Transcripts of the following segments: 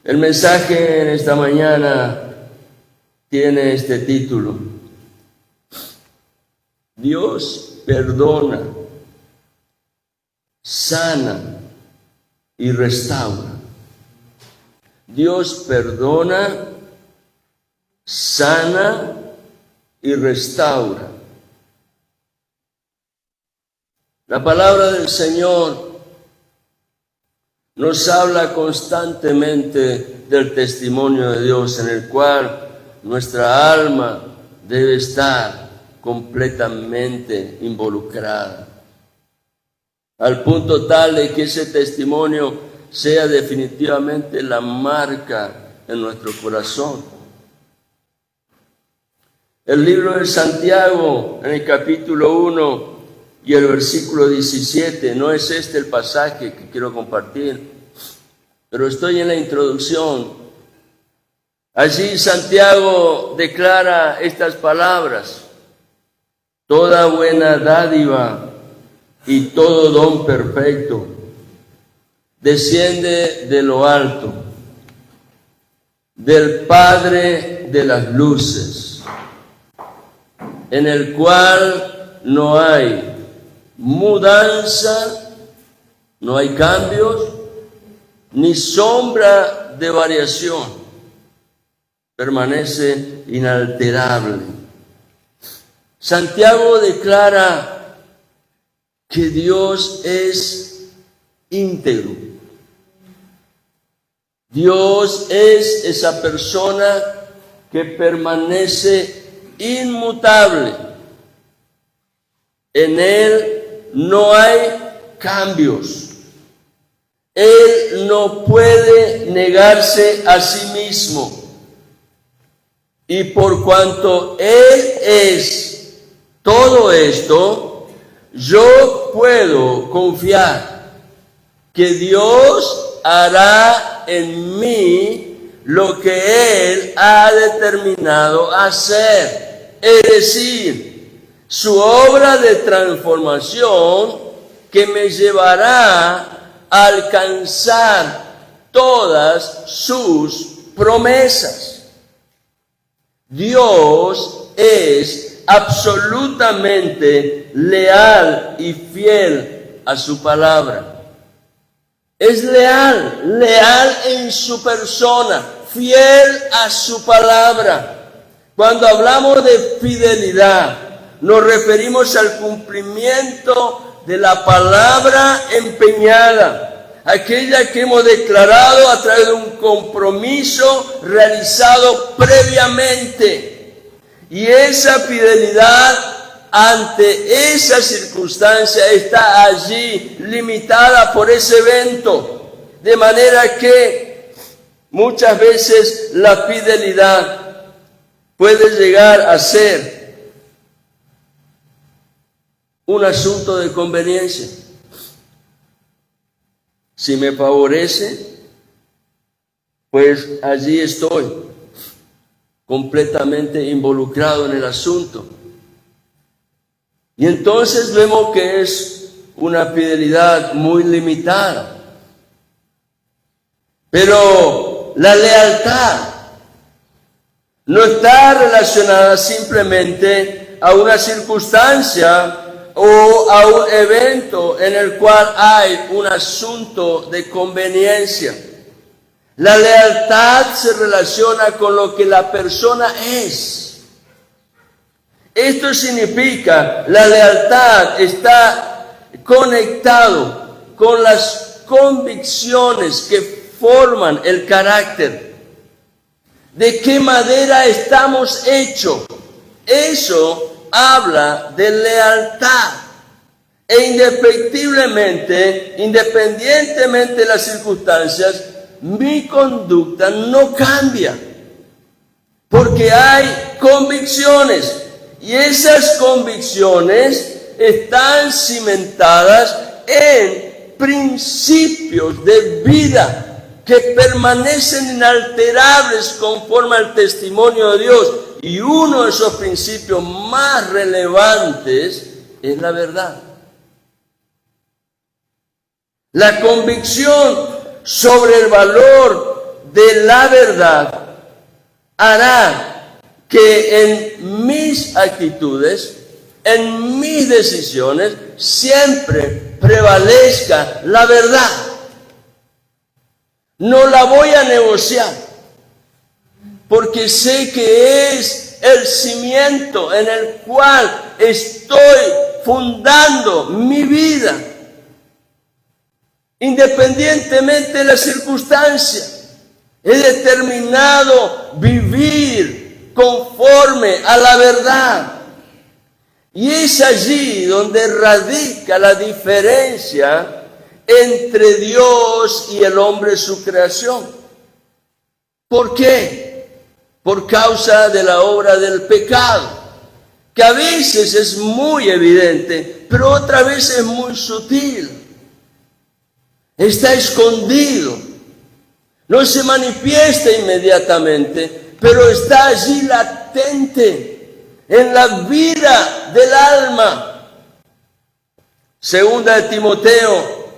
El mensaje en esta mañana tiene este título: Dios perdona, sana y restaura. Dios perdona, sana y restaura. La palabra del Señor nos habla constantemente del testimonio de Dios, en el cual nuestra alma debe estar completamente involucrada, al punto tal de que ese testimonio sea definitivamente la marca en nuestro corazón. El libro de Santiago, en el capítulo 1 y el versículo 17, no es este el pasaje que quiero compartir, pero estoy en la introducción. Allí Santiago declara estas palabras: toda buena dádiva y todo don perfecto desciende de lo alto, del Padre de las luces, en el cual no hay mudanza, no hay cambios, ni sombra de variación. Permanece inalterable. Santiago declara que Dios es íntegro. Dios es esa persona que permanece inmutable. En Él no hay cambios. Él no puede negarse a sí mismo. Y por cuanto Él es todo esto, yo puedo confiar que Dios hará en mí lo que Él ha determinado hacer, es decir, su obra de transformación que me llevará a alcanzar todas sus promesas. Dios es absolutamente leal y fiel a su palabra. Es leal en su persona, fiel a su palabra. Cuando hablamos de fidelidad, nos referimos al cumplimiento de la palabra empeñada, aquella que hemos declarado a través de un compromiso realizado previamente. Y esa fidelidad ante esa circunstancia está allí limitada por ese evento, de manera que muchas veces la fidelidad puede llegar a ser un asunto de conveniencia. Si me favorece, pues allí estoy completamente involucrado en el asunto. Y entonces vemos que es una fidelidad muy limitada. Pero la lealtad no está relacionada simplemente a una circunstancia o a un evento en el cual hay un asunto de conveniencia. La lealtad se relaciona con lo que la persona es. Esto significa, la lealtad está conectado con las convicciones que forman el carácter. ¿De qué manera estamos hechos? Eso habla de lealtad. E independientemente de las circunstancias, mi conducta no cambia. Porque hay convicciones. Y esas convicciones están cimentadas en principios de vida que permanecen inalterables conforme al testimonio de Dios. Y uno de esos principios más relevantes es la verdad. La convicción sobre el valor de la verdad hará que en mis actitudes, en mis decisiones, siempre prevalezca la verdad. No la voy a negociar, porque sé que es el cimiento en el cual estoy fundando mi vida, independientemente de las circunstancias. He determinado vivir conforme a la verdad. Y es allí donde radica la diferencia entre Dios y el hombre, su creación. ¿Por qué? Por causa de la obra del pecado, que a veces es muy evidente, pero otra vez es muy sutil. Está escondido. No se manifiesta inmediatamente, pero está allí latente en la vida del alma. Segunda de Timoteo,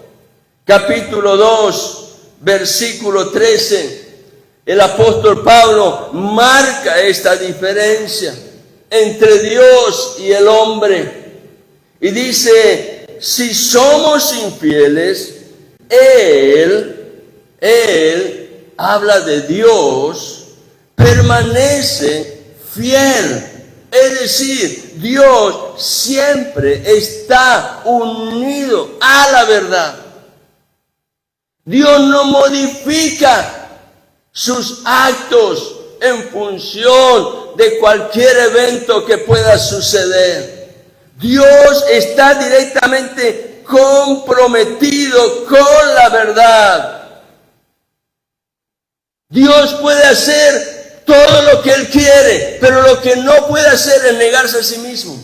capítulo 2, versículo 13. El apóstol Pablo marca esta diferencia entre Dios y el hombre. Y dice, si somos infieles, Él habla de Dios, permanece fiel. Es decir, Dios siempre está unido a la verdad. Dios no modifica sus actos en función de cualquier evento que pueda suceder. Dios está directamente comprometido con la verdad. Dios puede hacer todo lo que Él quiere, pero lo que no puede hacer es negarse a sí mismo.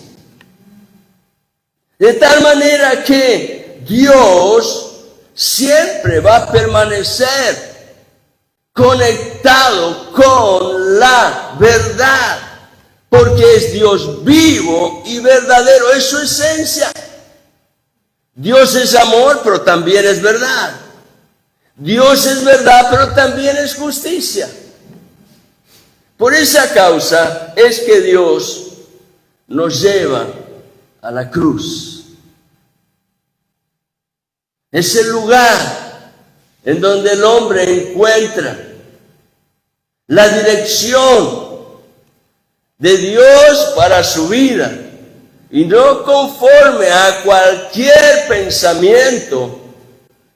De tal manera que Dios siempre va a permanecer conectado con la verdad, porque es Dios vivo y verdadero, es su esencia. Dios es amor, pero también es verdad. Dios es verdad, pero también es justicia. Por esa causa es que Dios nos lleva a la cruz. Es el lugar en donde el hombre encuentra la dirección de Dios para su vida, y no conforme a cualquier pensamiento,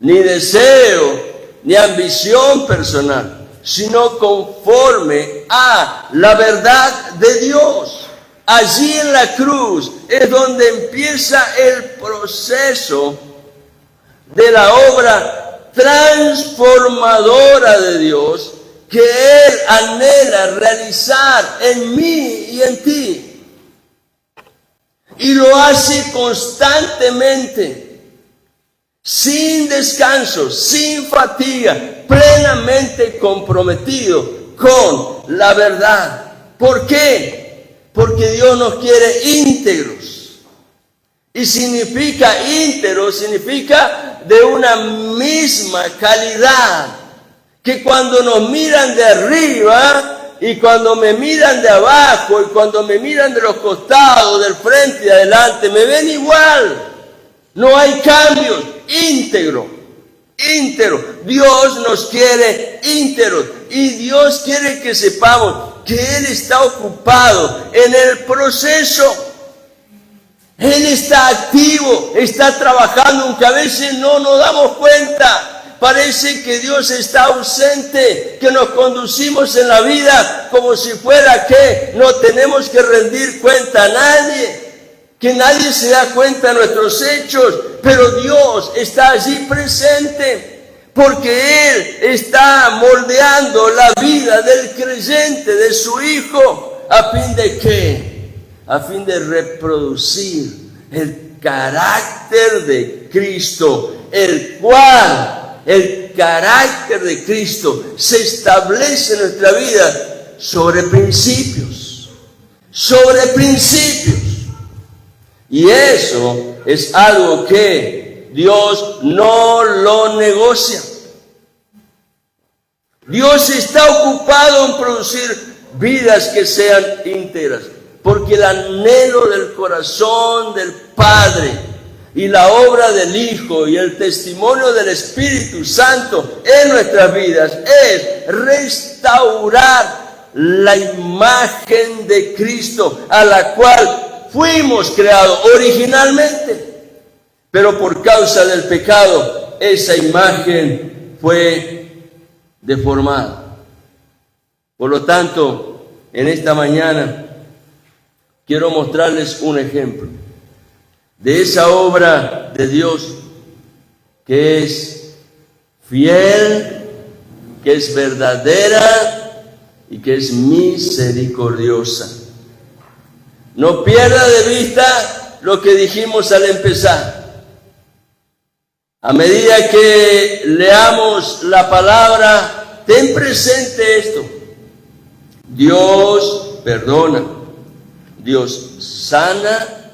ni deseo, ni ambición personal, sino conforme a la verdad de Dios. Allí en la cruz es donde empieza el proceso de la obra transformadora de Dios que Él anhela realizar en mí y en ti. Y lo hace constantemente, sin descanso, sin fatiga, plenamente comprometido con la verdad. ¿Por qué? Porque Dios nos quiere íntegros. Y significa íntegro, significa de una misma calidad. Que cuando nos miran de arriba y cuando me miran de abajo y cuando me miran de los costados, del frente y de adelante, me ven igual. No hay cambios. Íntegro. Dios nos quiere íntegros. Y Dios quiere que sepamos que Él está ocupado en el proceso. Él está activo, está trabajando, aunque a veces no nos damos cuenta. Parece que Dios está ausente, que nos conducimos en la vida como si fuera que no tenemos que rendir cuenta a nadie, que nadie se da cuenta de nuestros hechos, pero Dios está allí presente, porque Él está moldeando la vida del creyente, de su Hijo, ¿a fin de qué? A fin de reproducir el carácter de Cristo, el carácter de Cristo se establece en nuestra vida sobre principios. Y eso es algo que Dios no lo negocia. Dios está ocupado en producir vidas que sean íntegras, porque el anhelo del corazón del Padre y la obra del Hijo y el testimonio del Espíritu Santo en nuestras vidas es restaurar la imagen de Cristo a la cual fuimos creados originalmente, pero por causa del pecado esa imagen fue deformada. Por lo tanto, en esta mañana quiero mostrarles un ejemplo de esa obra de Dios que es fiel, que es verdadera y que es misericordiosa. No pierda de vista lo que dijimos al empezar. A medida que leamos la palabra, ten presente esto. Dios perdona, Dios sana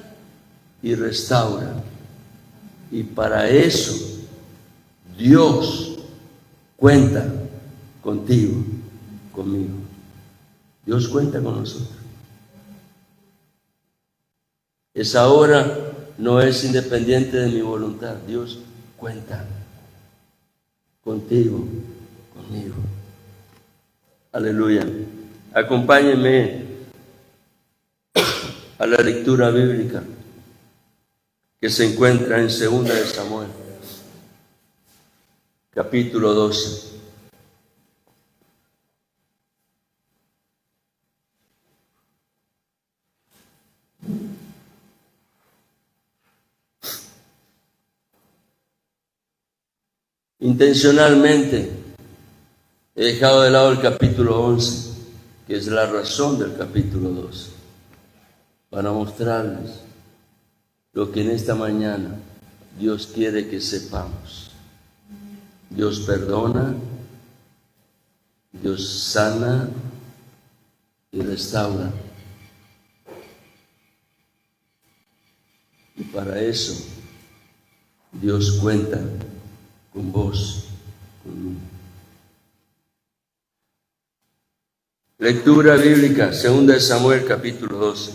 y restaura. Y para eso Dios cuenta contigo, conmigo. Dios cuenta con nosotros. Esa obra no es independiente de mi voluntad. Dios cuenta contigo, conmigo. Aleluya. Acompáñenme a la lectura bíblica que se encuentra en 2 de Samuel, capítulo 12. Intencionalmente he dejado de lado el capítulo 11, que es la razón del capítulo 12, para mostrarles lo que en esta mañana Dios quiere que sepamos. Dios perdona, Dios sana y restaura. Y para eso Dios cuenta con vos, conmigo. Lectura bíblica, 2 de Samuel, capítulo 12.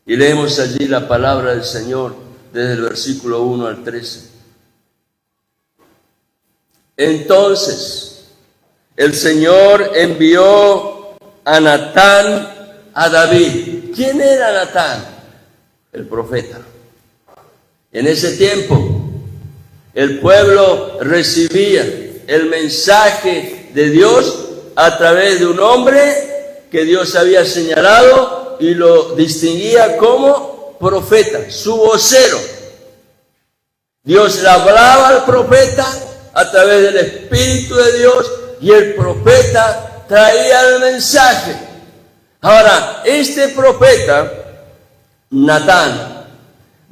Y leemos allí la palabra del Señor desde el versículo 1 al 13. Entonces, el Señor envió a Natán a David. ¿Quién era Natán? El profeta. En ese tiempo, el pueblo recibía el mensaje de Dios a través de un hombre que Dios había señalado y lo distinguía como profeta, su vocero. Dios le hablaba al profeta a través del Espíritu de Dios y el profeta traía el mensaje. Ahora, este profeta, Natán,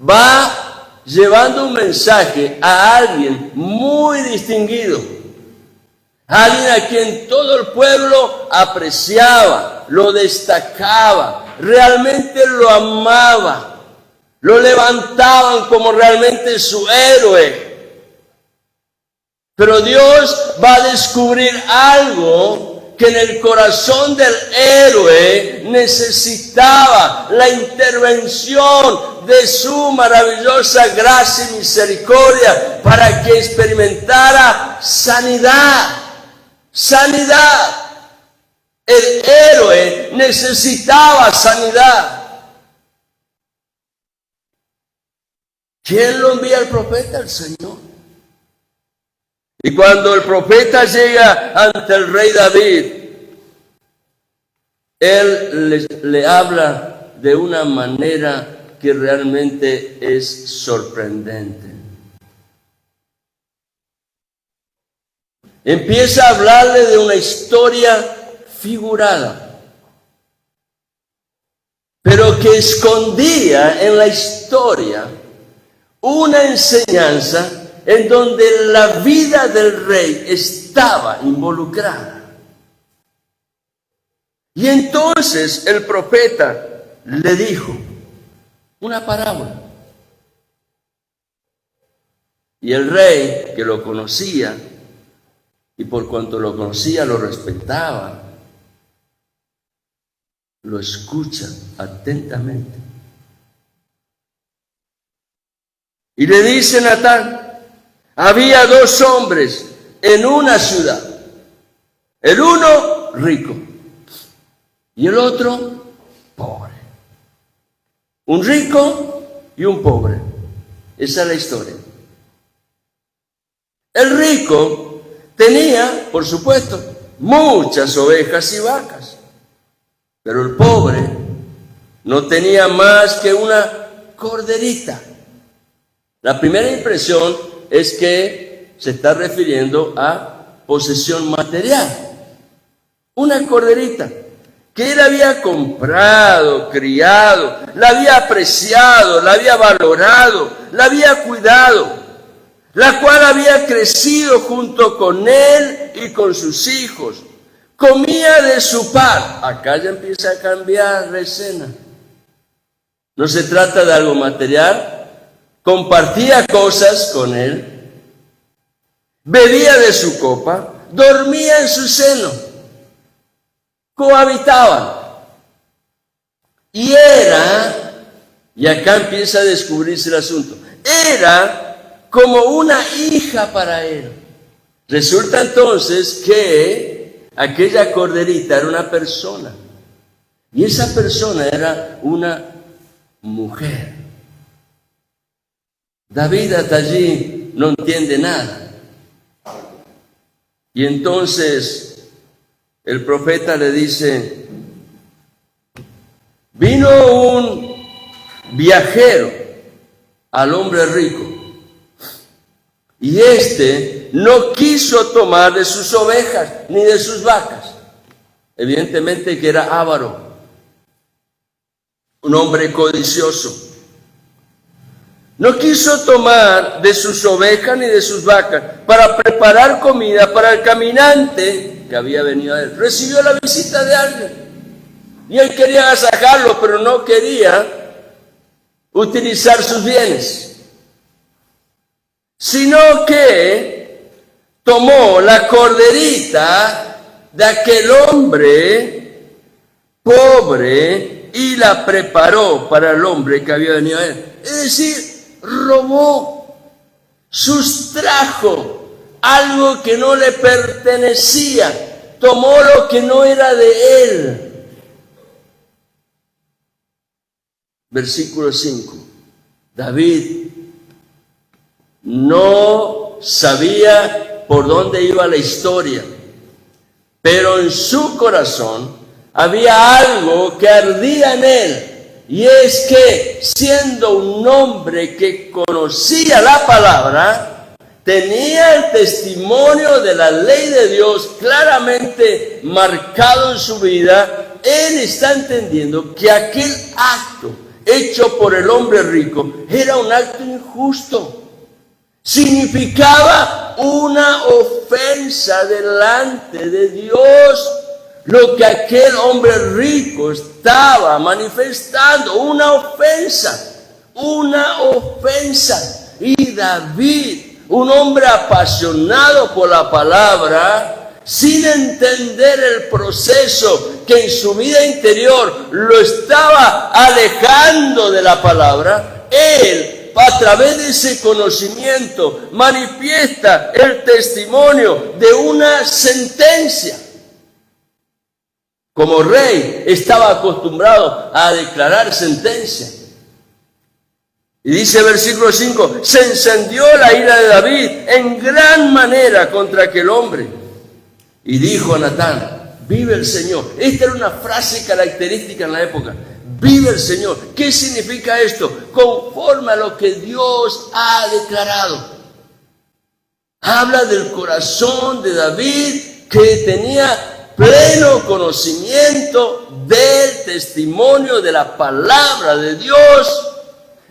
va llevando un mensaje a alguien muy distinguido, alguien a quien todo el pueblo apreciaba, lo destacaba, realmente lo amaba, lo levantaban como realmente su héroe. Pero Dios va a descubrir algo que en el corazón del héroe necesitaba: la intervención de su maravillosa gracia y misericordia para que experimentara sanidad. Sanidad. El héroe necesitaba sanidad. ¿Quién lo envía al profeta? El Señor. Y cuando el profeta llega ante el rey David, él le habla de una manera que realmente es sorprendente. Empieza a hablarle de una historia figurada, pero que escondía en la historia una enseñanza en donde la vida del rey estaba involucrada. Y entonces el profeta le dijo una parábola. Y el rey, que lo conocía y por cuanto lo conocía, lo respetaba, lo escucha atentamente. Y le dice Natán, había dos hombres en una ciudad, el uno rico y el otro pobre. Un rico y un pobre. Esa es la historia. El rico tenía, por supuesto, muchas ovejas y vacas, pero el pobre no tenía más que una corderita. La primera impresión es que se está refiriendo a posesión material. Una corderita que él había comprado, criado, la había apreciado, la había valorado, la había cuidado, la cual había crecido junto con él y con sus hijos. Comía de su par. Acá ya empieza a cambiar la escena. No se trata de algo material. Compartía cosas con él, bebía de su copa, dormía en su seno, cohabitaban. Y acá empieza a descubrirse el asunto, era como una hija para él. Resulta entonces que aquella corderita era una persona, y esa persona era una mujer. David hasta allí no entiende nada. Y entonces el profeta le dice, vino un viajero al hombre rico, y éste no quiso tomar de sus ovejas ni de sus vacas. Evidentemente que era avaro, un hombre codicioso. No quiso tomar de sus ovejas ni de sus vacas para preparar comida para el caminante que había venido a él. Recibió la visita de alguien y él quería agasajarlo, pero no quería utilizar sus bienes, sino que tomó la corderita de aquel hombre pobre y la preparó para el hombre que había venido a él. Es decir, robó, sustrajo algo que no le pertenecía, tomó lo que no era de él. Versículo 5. David no sabía por dónde iba la historia, pero en su corazón había algo que ardía en él. Y es que, siendo un hombre que conocía la palabra, tenía el testimonio de la ley de Dios claramente marcado en su vida, él está entendiendo que aquel acto hecho por el hombre rico era un acto injusto. Significaba una ofensa delante de Dios. Lo que aquel hombre rico estaba manifestando, una ofensa. Y David, un hombre apasionado por la palabra, sin entender el proceso que en su vida interior lo estaba alejando de la palabra, él, a través de ese conocimiento, manifiesta el testimonio de una sentencia. Como rey estaba acostumbrado a declarar sentencia. Y dice versículo 5, se encendió la ira de David en gran manera contra aquel hombre. Y dijo a Natán, vive el Señor. Esta era una frase característica en la época. Vive el Señor. ¿Qué significa esto? Conforme a lo que Dios ha declarado. Habla del corazón de David, que tenía pleno conocimiento del testimonio de la palabra de Dios,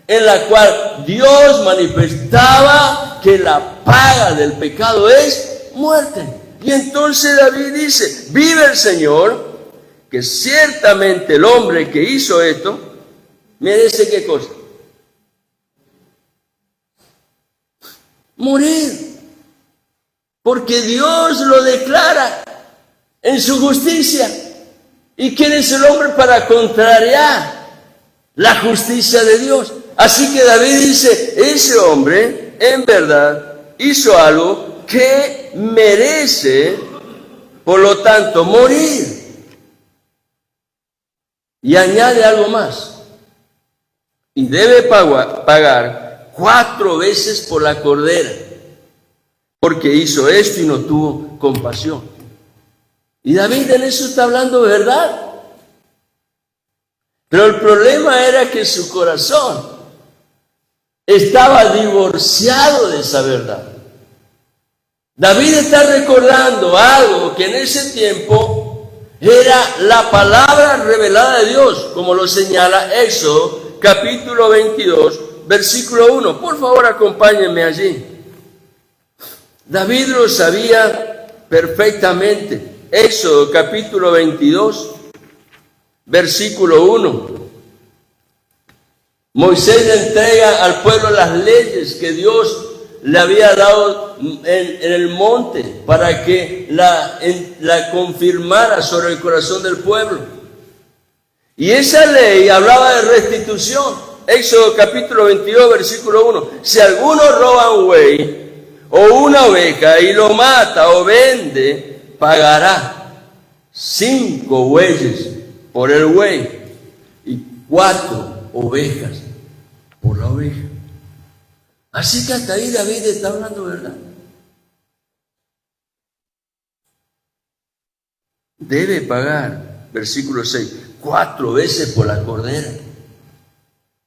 en la cual Dios manifestaba que la paga del pecado es muerte. Y entonces David dice, vive el Señor, que ciertamente el hombre que hizo esto merece ¿qué cosa? Morir. porque Dios lo declara en su justicia. ¿Y quién es el hombre para contrariar la justicia de Dios? Así que David dice, ese hombre en verdad hizo algo que merece, por lo tanto, morir. Y añade algo más. Y debe pagar 4 veces por la cordera, porque hizo esto y no tuvo compasión. Y David en eso está hablando verdad. Pero el problema era que su corazón estaba divorciado de esa verdad. David está recordando algo que en ese tiempo era la palabra revelada de Dios, como lo señala Éxodo capítulo 22, versículo 1. Por favor, acompáñenme allí. David lo sabía perfectamente. Éxodo capítulo 22, versículo 1. Moisés le entrega al pueblo las leyes que Dios le había dado en el monte para que la confirmara sobre el corazón del pueblo. Y esa ley hablaba de restitución. Éxodo capítulo 22, versículo 1. Si alguno roba un buey o una oveja y lo mata o vende, pagará 5 bueyes por el buey y 4 ovejas por la oveja. Así que hasta ahí David está hablando verdad. Debe pagar, versículo 6, 4 veces por la cordera,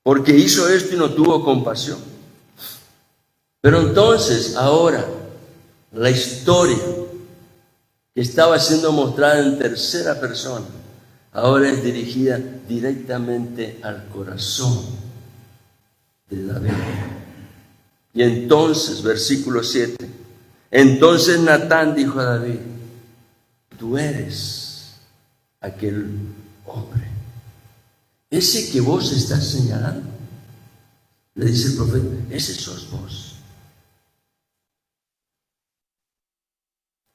porque hizo esto y no tuvo compasión. Pero entonces, ahora, la historia que estaba siendo mostrada en tercera persona, ahora es dirigida directamente al corazón de David. Y entonces, versículo 7, entonces Natán dijo a David, tú eres aquel hombre, ese que vos estás señalando. Le dice el profeta, ese sos vos.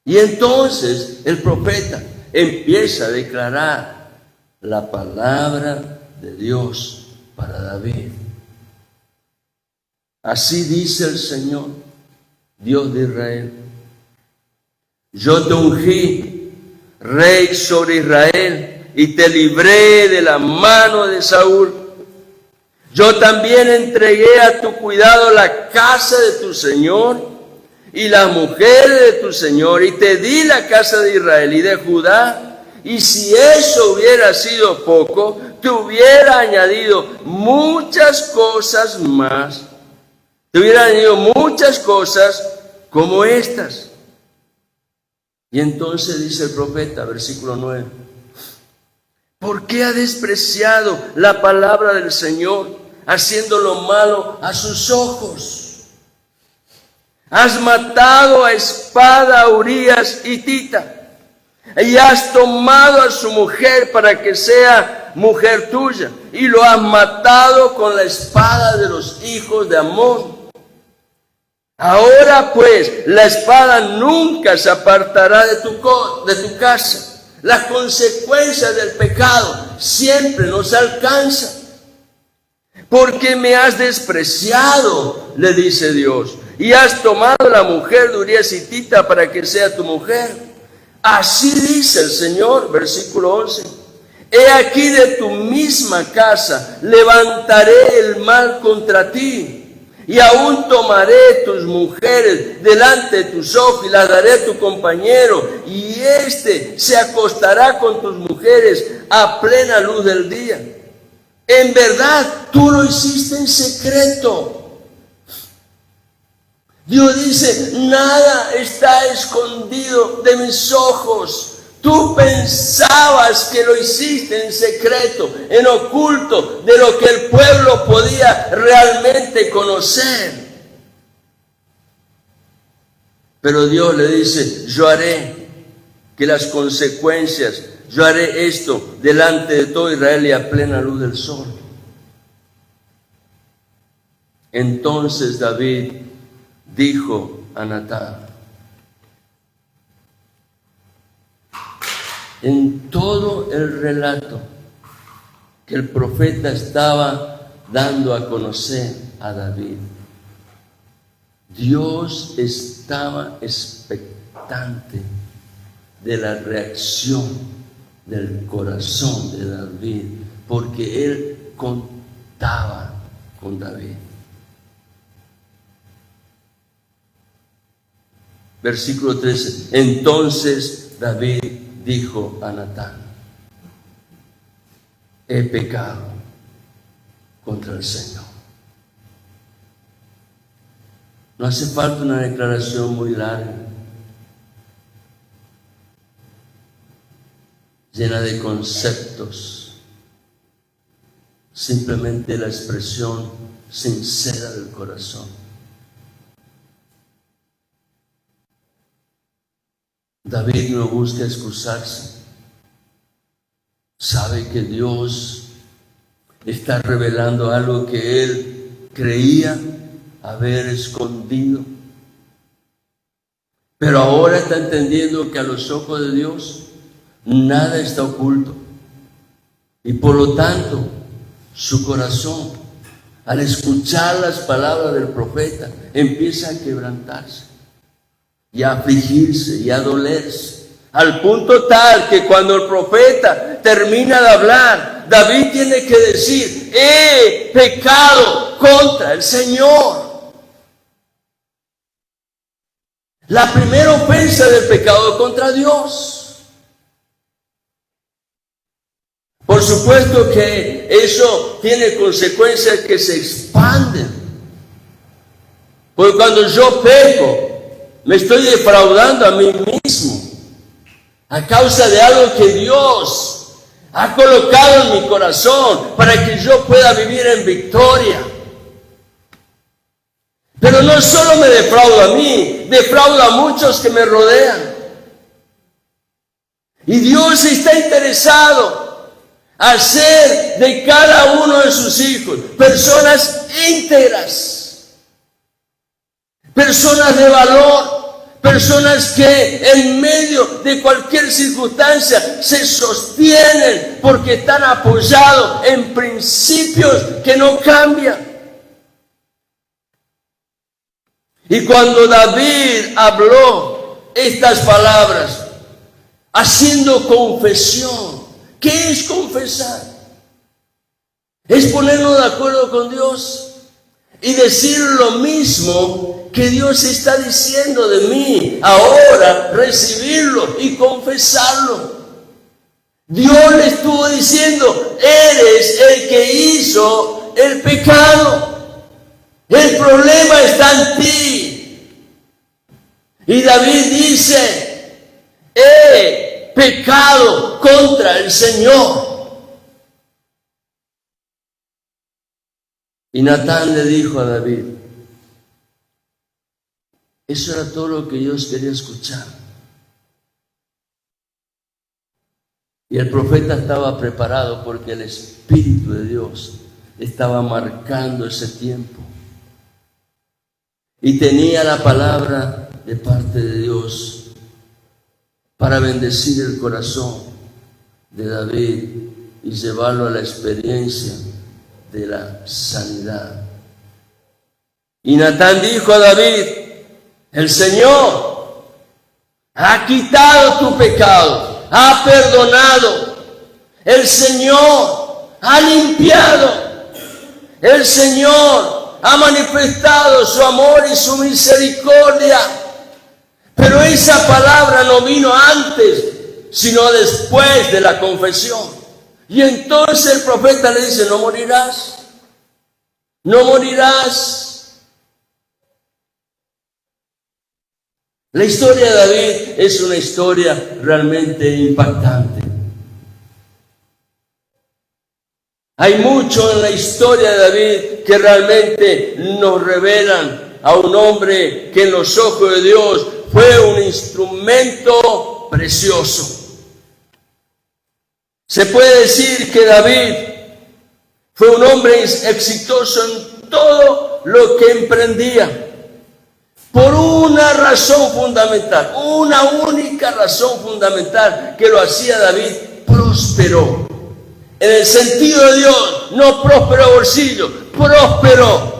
Y entonces el profeta empieza a declarar la palabra de Dios para David. Así dice el Señor, Dios de Israel, yo te ungí rey sobre Israel y te libré de la mano de Saúl. Yo también entregué a tu cuidado la casa de tu Señor y las mujeres de tu Señor, y te di la casa de Israel y de Judá. Y si eso hubiera sido poco, te hubiera añadido muchas cosas más. Te hubiera añadido muchas cosas como estas. Y entonces dice el profeta, versículo 9, ¿por qué ha despreciado la palabra del Señor, haciendo lo malo a sus ojos? Has matado a espada a Urías hitita, y has tomado a su mujer para que sea mujer tuya, y lo has matado con la espada de los hijos de Amón. Ahora pues, la espada nunca se apartará de tu casa. Las consecuencias del pecado siempre nos alcanzan. Porque me has despreciado, le dice Dios, y has tomado la mujer de Urías hitita para que sea tu mujer. Así dice el Señor, versículo 11. He aquí de tu misma casa levantaré el mal contra ti, y aún tomaré tus mujeres delante de tus ojos y las daré a tu compañero, y éste se acostará con tus mujeres a plena luz del día. En verdad, tú lo hiciste en secreto. Dios dice, nada está escondido de mis ojos. Tú pensabas que lo hiciste en secreto, en oculto, de lo que el pueblo podía realmente conocer. Pero Dios le dice, yo haré que las consecuencias, yo haré esto delante de todo Israel y a plena luz del sol. Entonces David dijo a Natán, en todo el relato que el profeta estaba dando a conocer a David, Dios estaba expectante de la reacción del corazón de David, porque él contaba con David. Versículo 13. Entonces David dijo a Natán: he pecado contra el Señor. No hace falta una declaración muy larga, llena de conceptos, simplemente la expresión sincera del corazón. David no busca excusarse, sabe que Dios está revelando algo que él creía haber escondido, pero ahora está entendiendo que a los ojos de Dios nada está oculto, y por lo tanto su corazón, al escuchar las palabras del profeta, empieza a quebrantarse y a afligirse y a dolerse, al punto tal que cuando el profeta termina de hablar, David tiene que decir: he pecado contra el Señor. La primera ofensa del pecado contra Dios. Por supuesto que eso tiene consecuencias que se expanden. Porque cuando yo peco, me estoy defraudando a mí mismo a causa de algo que Dios ha colocado en mi corazón para que yo pueda vivir en victoria. Pero no solo me defrauda a mí, defrauda a muchos que me rodean. Y Dios está interesado en hacer de cada uno de sus hijos personas íntegras, personas de valor, personas que en medio de cualquier circunstancia se sostienen porque están apoyados en principios que no cambian. Y cuando David habló estas palabras, haciendo confesión, ¿qué es confesar? Es ponernos de acuerdo con Dios y decir lo mismo que Dios está diciendo de mí. Ahora recibirlo y confesarlo. Dios le estuvo diciendo: eres el que hizo el pecado. El problema está en ti. Y David dice: he pecado contra el Señor. Y Natán le dijo a David: eso era todo lo que Dios quería escuchar. Y el profeta estaba preparado porque el Espíritu de Dios estaba marcando ese tiempo. Y tenía la palabra de parte de Dios para bendecir el corazón de David y llevarlo a la experiencia de la sanidad. Y Natán dijo a David: el Señor ha quitado tu pecado, ha perdonado, el Señor ha limpiado, el Señor ha manifestado su amor y su misericordia. Pero esa palabra no vino antes, sino después de la confesión. Y entonces el profeta le dice: no morirás, no morirás. La historia de David es una historia realmente impactante. Hay mucho en la historia de David que realmente nos revelan a un hombre que en los ojos de Dios fue un instrumento precioso. Se puede decir que David fue un hombre exitoso en todo lo que emprendía. por una razón fundamental, una única razón fundamental que lo hacía David próspero. En el sentido de Dios, no próspero a bolsillo, próspero.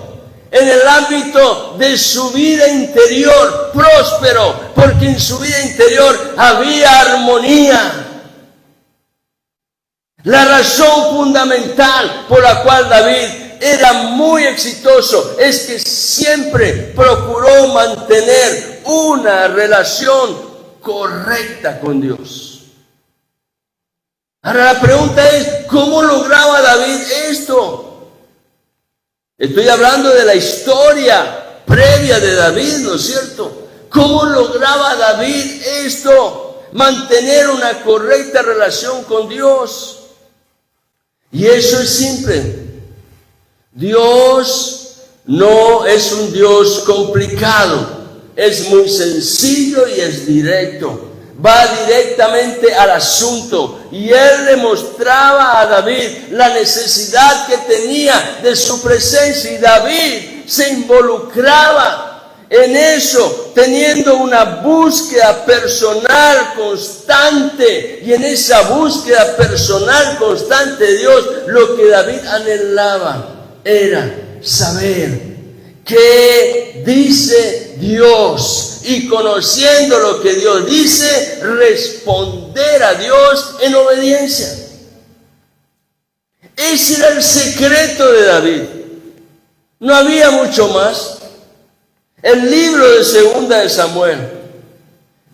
En el ámbito de su vida interior, próspero, porque en su vida interior había armonía. La razón fundamental por la cual David era muy exitoso es que siempre procuró mantener una relación correcta con Dios. Ahora la pregunta es, ¿cómo lograba David esto? Estoy hablando de la historia previa de David, ¿no es cierto? ¿Cómo lograba David esto? Mantener una correcta relación con Dios. Y eso es simple. Dios no es un Dios complicado, es muy sencillo y es directo. Va directamente al asunto. Y él le mostraba a David la necesidad que tenía de su presencia. Y David se involucraba en eso, teniendo una búsqueda personal constante. Y en esa búsqueda personal constante de Dios, lo que David anhelaba era saber qué dice Dios. Y conociendo lo que Dios dice, responder a Dios en obediencia. Ese era el secreto de David. No había mucho más. El libro de Segunda de Samuel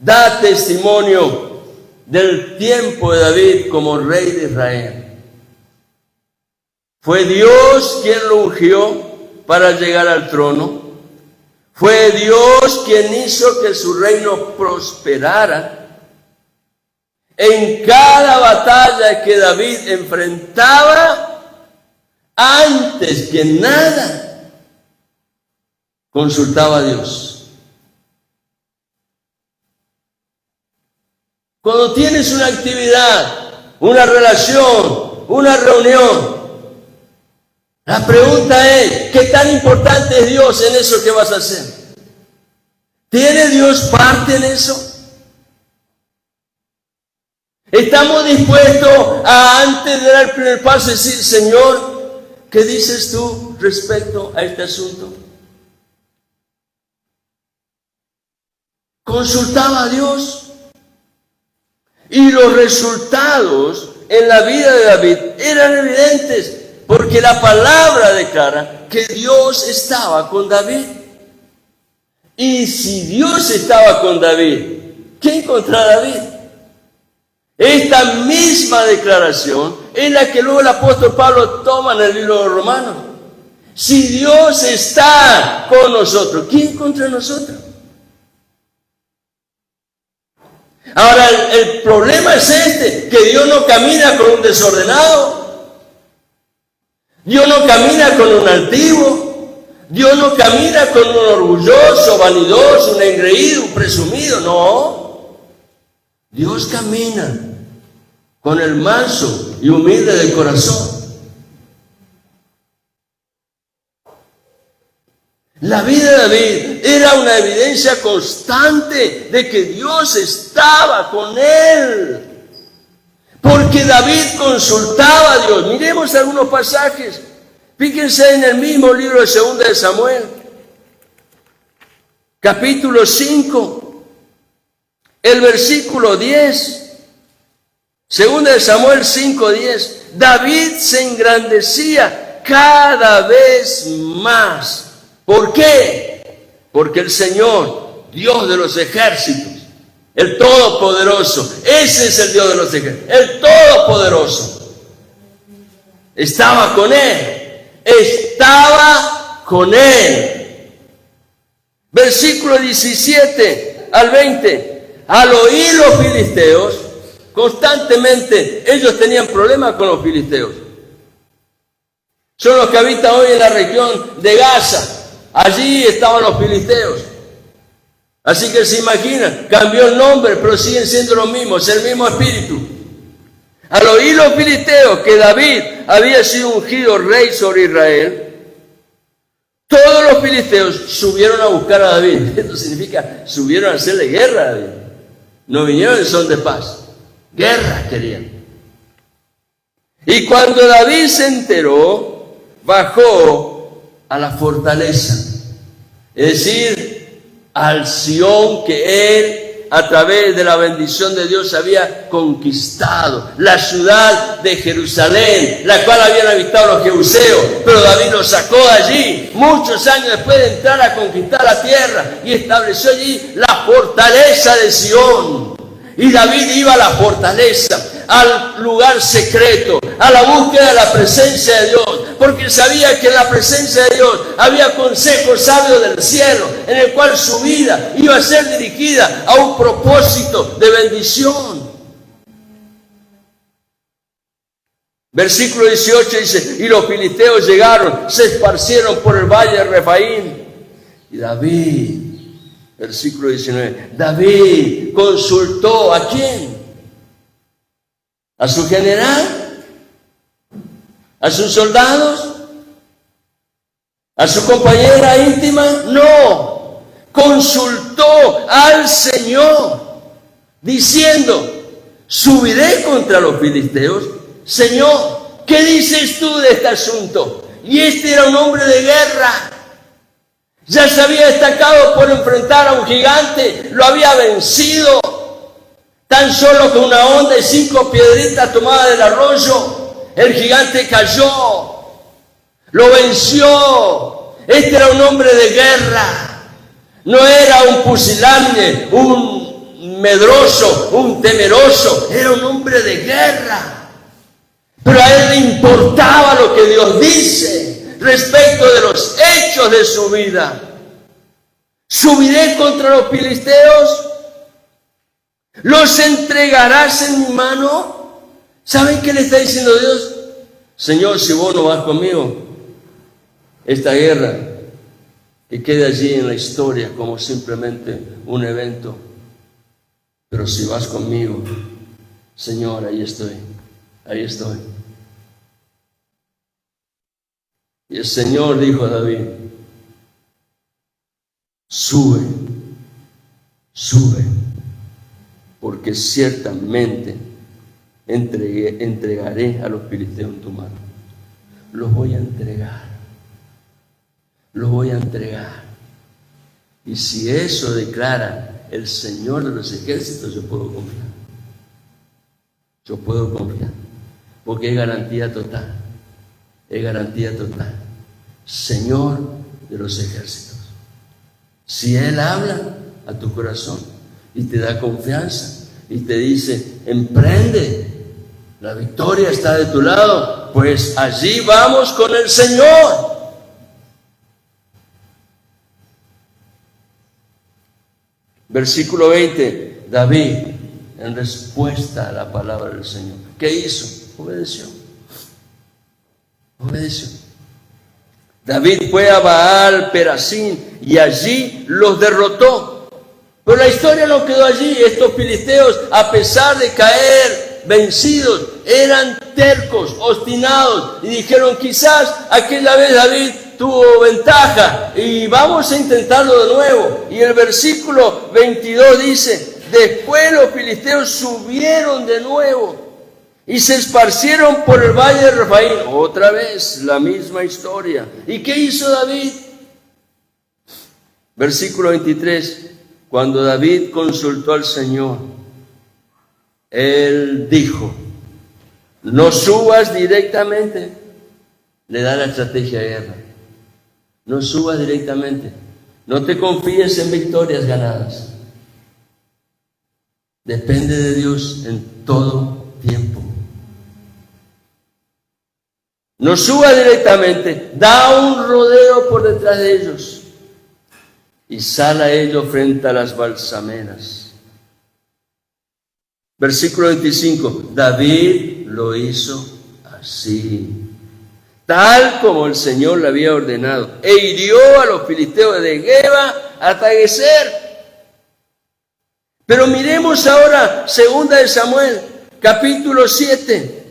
da testimonio del tiempo de David como rey de Israel. Fue Dios quien lo ungió para llegar al trono. Fue Dios quien hizo que su reino prosperara. En cada batalla que David enfrentaba, antes que nada, consultaba a Dios. Cuando tienes una actividad, una relación, una reunión, la pregunta es, ¿qué tan importante es Dios en eso que vas a hacer? ¿Tiene Dios parte en eso? ¿Estamos dispuestos a, antes de dar el primer paso, decir, Señor, ¿qué dices tú respecto a este asunto? Consultaba a Dios. Y los resultados en la vida de David eran evidentes. Porque la palabra declara que Dios estaba con David. Y si Dios estaba con David, ¿quién contra David? Esta misma declaración es la que luego el apóstol Pablo toma en el libro de Romanos. Si Dios está con nosotros, ¿quién contra nosotros? Ahora el problema es que Dios no camina con un desordenado. Dios no camina con un altivo, Dios no camina con un orgulloso, vanidoso, un engreído, un presumido, no. Dios camina con el manso y humilde del corazón. La vida de David era una evidencia constante de que Dios estaba con él. Porque David consultaba a Dios. Miremos algunos pasajes. Fíjense en el mismo libro de Segunda de Samuel. Capítulo 5. El versículo 10. Segunda de Samuel 5:10. David se engrandecía cada vez más. ¿Por qué? Porque el Señor, Dios de los ejércitos, el Todopoderoso, ese es el Dios de los ejércitos, el Todopoderoso, estaba con él, estaba con él. Versículo 17 al 20, al oír los filisteos, constantemente ellos tenían problemas con los filisteos. Son los que habitan hoy en la región de Gaza, allí estaban los filisteos. Así que se imaginan, cambió el nombre, pero siguen siendo los mismos, es el mismo espíritu. Al oír los filisteos que David había sido ungido rey sobre Israel, todos los filisteos subieron a buscar a David. Esto significa, subieron a hacerle guerra a David. No vinieron en son de paz. Guerra querían. Y cuando David se enteró, bajó a la fortaleza. Es decir, al Sión que él, a través de la bendición de Dios, había conquistado. La ciudad de Jerusalén, la cual habían habitado los jebuseos, pero David los sacó de allí, muchos años después de entrar a conquistar la tierra, y estableció allí la fortaleza de Sión. Y David iba a la fortaleza, al lugar secreto, a la búsqueda de la presencia de Dios, porque sabía que en la presencia de Dios había consejo sabio del cielo, en el cual su vida iba a ser dirigida a un propósito de bendición. Versículo 18 dice, y los filisteos llegaron, se esparcieron por el valle de Refaim. Y David, versículo 19, David consultó ¿a quién? ¿A su general? ¿A sus soldados? ¿A su compañera íntima? No. Consultó al Señor, diciendo, ¿subiré contra los filisteos? Señor, ¿qué dices tú de este asunto? Y este era un hombre de guerra. Ya se había destacado por enfrentar a un gigante, lo había vencido. Tan solo con una onda y 5 piedritas tomadas del arroyo, el gigante cayó, lo venció. Este era un hombre de guerra, no era un pusilánime, un medroso, un temeroso, era un hombre de guerra. Pero a él le importaba lo que Dios dice respecto de los hechos de su vida. ¿Subiré contra los filisteos? ¿Los entregarás en mi mano? ¿Saben qué le está diciendo Dios? Señor, si vos no vas conmigo, esta guerra que quede allí en la historia como simplemente un evento. Pero si vas conmigo, Señor, ahí estoy, ahí estoy. Y el Señor dijo a David, sube, sube, porque ciertamente entregaré a los filisteos en tu mano. Los voy a entregar. Los voy a entregar. Y si eso declara el Señor de los ejércitos, yo puedo confiar. Yo puedo confiar. Porque es garantía total. Es garantía total. Señor de los ejércitos. Si Él habla a tu corazón y te da confianza y te dice, emprende, la victoria está de tu lado, pues allí vamos con el Señor. Versículo 20, David, en respuesta a la palabra del Señor, ¿qué hizo? Obedeció. Obedeció. David fue a Baal Perasín y allí los derrotó. Pero la historia no quedó allí. Estos filisteos, a pesar de caer vencidos, eran tercos, obstinados, y dijeron, quizás aquella vez David tuvo ventaja y vamos a intentarlo de nuevo. Y el versículo 22 dice, después los filisteos subieron de nuevo y se esparcieron por el valle de Refaim. Otra vez la misma historia. ¿Y qué hizo David? Versículo 23. Cuando David consultó al Señor, él dijo, no subas directamente. Le da la estrategia de guerra. No subas directamente. No te confíes en victorias ganadas. Depende de Dios en todo tiempo. No subas directamente. Da un rodeo por detrás de ellos. Y sal a ellos frente a las balsameras. Versículo 25. David lo hizo así, tal como el Señor le había ordenado, e hirió a los filisteos de Geba hasta Gezer. Pero miremos ahora 2 de Samuel, capítulo 7.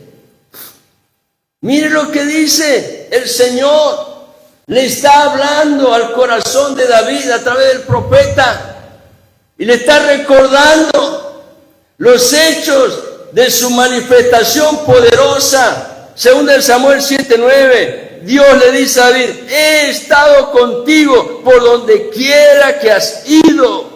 Mire lo que dice el Señor. Le está hablando al corazón de David a través del profeta y le está recordando los hechos de su manifestación poderosa. Según el Samuel 7:9, Dios le dice a David: he estado contigo por donde quiera que has ido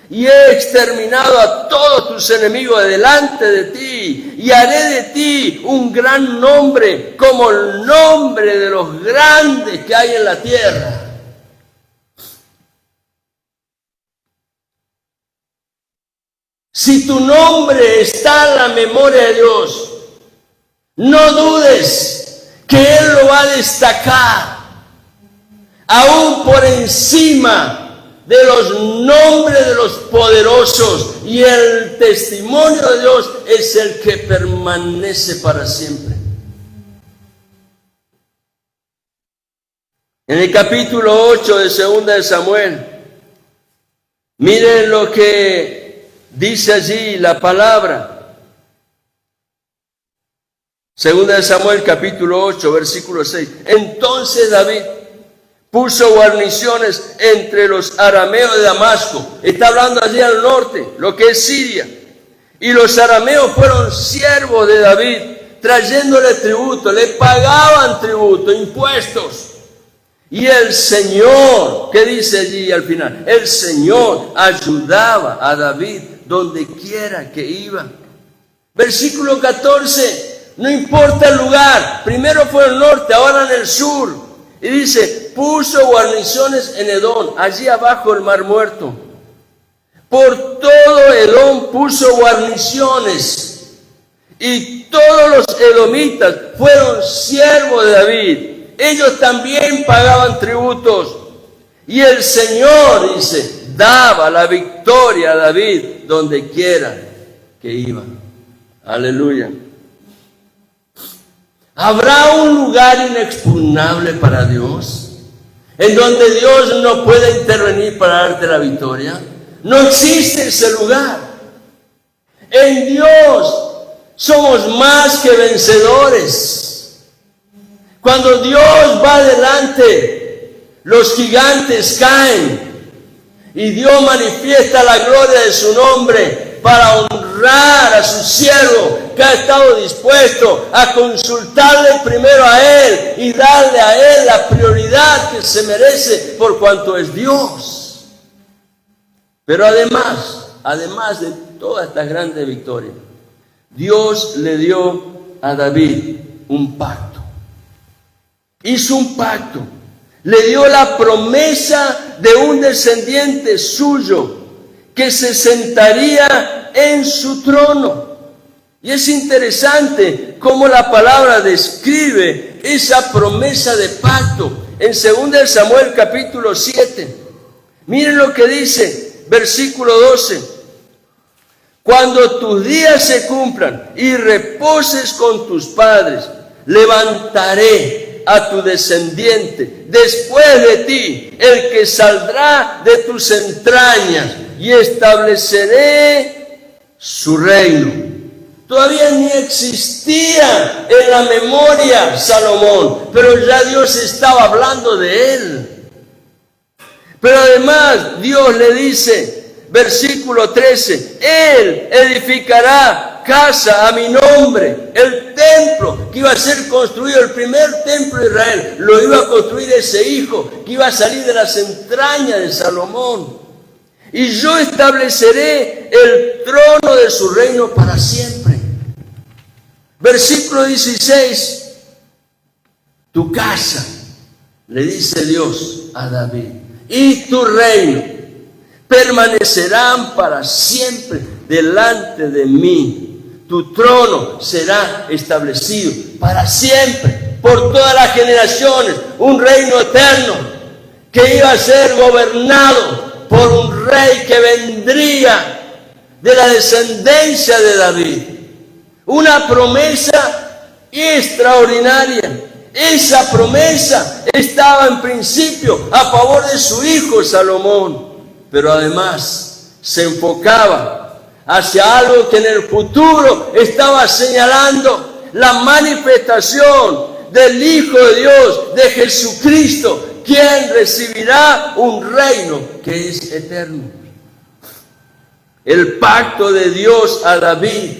y he exterminado a todos tus enemigos delante de ti, y haré de ti un gran nombre, como el nombre de los grandes que hay en la tierra. Si tu nombre está en la memoria de Dios, no dudes que Él lo va a destacar, aún por encima de los nombres de los poderosos, y el testimonio de Dios es el que permanece para siempre. En el capítulo 8 de Segunda de Samuel, miren lo que dice allí la palabra. Segunda de Samuel, capítulo 8, versículo 6. Entonces David puso guarniciones entre los arameos de Damasco. Está hablando allí al norte, lo que es Siria. Y los arameos fueron siervos de David, trayéndole tributo, le pagaban tributo, impuestos. Y el Señor, ¿qué dice allí al final? El Señor ayudaba a David donde quiera que iba. Versículo 14, no importa el lugar, primero fue el norte, ahora en el sur. Y dice, puso guarniciones en Edom, allí abajo el Mar Muerto. Por todo Edom puso guarniciones. Y todos los edomitas fueron siervos de David. Ellos también pagaban tributos. Y el Señor, dice, daba la victoria a David donde quiera que iba. Aleluya. ¿Habrá un lugar inexpugnable para Dios, en donde Dios no puede intervenir para darte la victoria? No existe ese lugar. En Dios somos más que vencedores. Cuando Dios va adelante, los gigantes caen y Dios manifiesta la gloria de su nombre para honrar a su siervo que ha estado dispuesto a consultarle primero a Él y darle a Él la prioridad que se merece por cuanto es Dios. Pero además de todas estas grandes victorias, Dios le dio a David un pacto. Hizo un pacto. Le dio la promesa de un descendiente suyo que se sentaría en su trono. Y es interesante cómo la palabra describe esa promesa de pacto en 2 Samuel capítulo 7. Miren lo que dice, versículo 12. Cuando tus días se cumplan y reposes con tus padres, levantaré a tu descendiente después de ti, el que saldrá de tus entrañas, y estableceré su reino. Todavía ni existía en la memoria Salomón, pero ya Dios estaba hablando de él. Pero además Dios le dice, versículo 13, Él edificará casa a mi nombre. El templo que iba a ser construido, el primer templo de Israel, lo iba a construir ese hijo que iba a salir de las entrañas de Salomón. Y yo estableceré el trono de su reino para siempre. Versículo 16. Tu casa, le dice Dios a David, y tu reino permanecerán para siempre delante de mí. Tu trono será establecido para siempre, por todas las generaciones, un reino eterno que iba a ser gobernado por un rey que vendría de la descendencia de David. Una promesa extraordinaria. Esa promesa estaba en principio a favor de su hijo Salomón, pero además se enfocaba hacia algo que en el futuro estaba señalando la manifestación del Hijo de Dios, de Jesucristo, quien recibirá un reino que es eterno. El pacto de Dios a David,